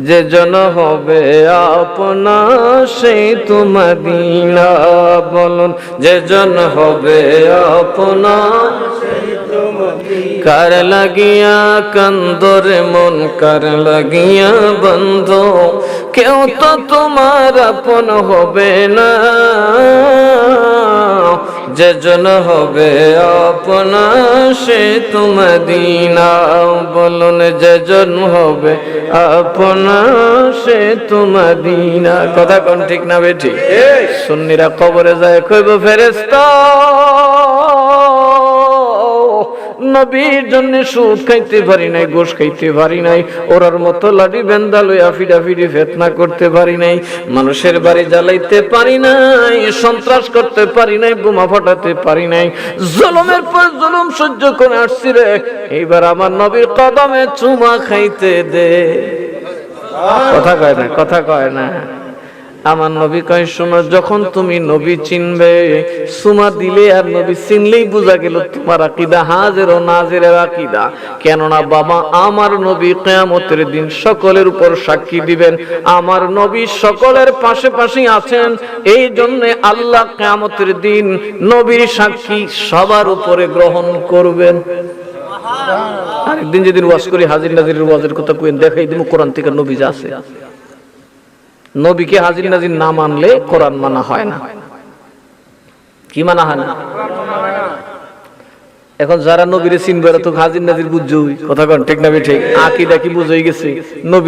যে জন হবে আপনা সেই তো মদিনা। বলুন যে জন হবে আপনা কার লাগিয়া কান্দরে মন, কার লাগিয়া বন্ধ, কেউ তো তোমার আপন হবে না। যে জন হবে আপনা সে তো মদিনা। বলুন যে জন হবে আপনা সে তো মদিনা। কথা কোন ঠিক না বেঠিক? সুন্নিরা কবরে যায় কইব ফেরেশতা নবীর জন্য সুদ খাইতে পারি নাই, গোশ খাইতে পারি নাই, ওরার মতো লাঠি বেন্দা লইয়া ফিডাফিডি ফেতনা করতে পারি নাই, মানুষের বাড়ি জ্বালাইতে পারি নাই, সন্ত্রাস করতে পারি নাই, বোমা ফাটাতে পারি নাই, জুলুমের পর জুলুম সহ্য করে আসছি রে, এইবার আমার নবীর কদমে চুমা খাইতে দে। কথা কয় না, কথা কয় না। আমার নবী কয় শোনো, যখন তুমি নবী চিনবে, সুমা দিলে আর নবী চিনলেই বোঝা গেল তোমার আকীদা হাজের ও নাজেরের আকীদা। কেননা বাবা আমার নবী কিয়ামতের দিন সকলের উপর সাক্ষী দিবেন, আমার নবী সকলের পাশে পাশে আছেন, এই জন্য আল্লাহ কিয়ামতের দিন নবীর সাক্ষী সবার উপরে গ্রহণ করবেন। আরেকদিন যেদিন ওয়াজ করি হাজির নাজিরের ওয়াজের কথা কইন, দেখাই দিব কোরআন থেকে নবী যা আছে। নবীকে হাজির নাজির না মানলে কোরআন মানা হয় না। কি মানা হয় না? এখন যারা নবীরে চিনবে তো হাজির নাজির বুঝছই। কথা কোন ঠিক না ঠিক? আকীদা কি বুঝই গেছে? নবী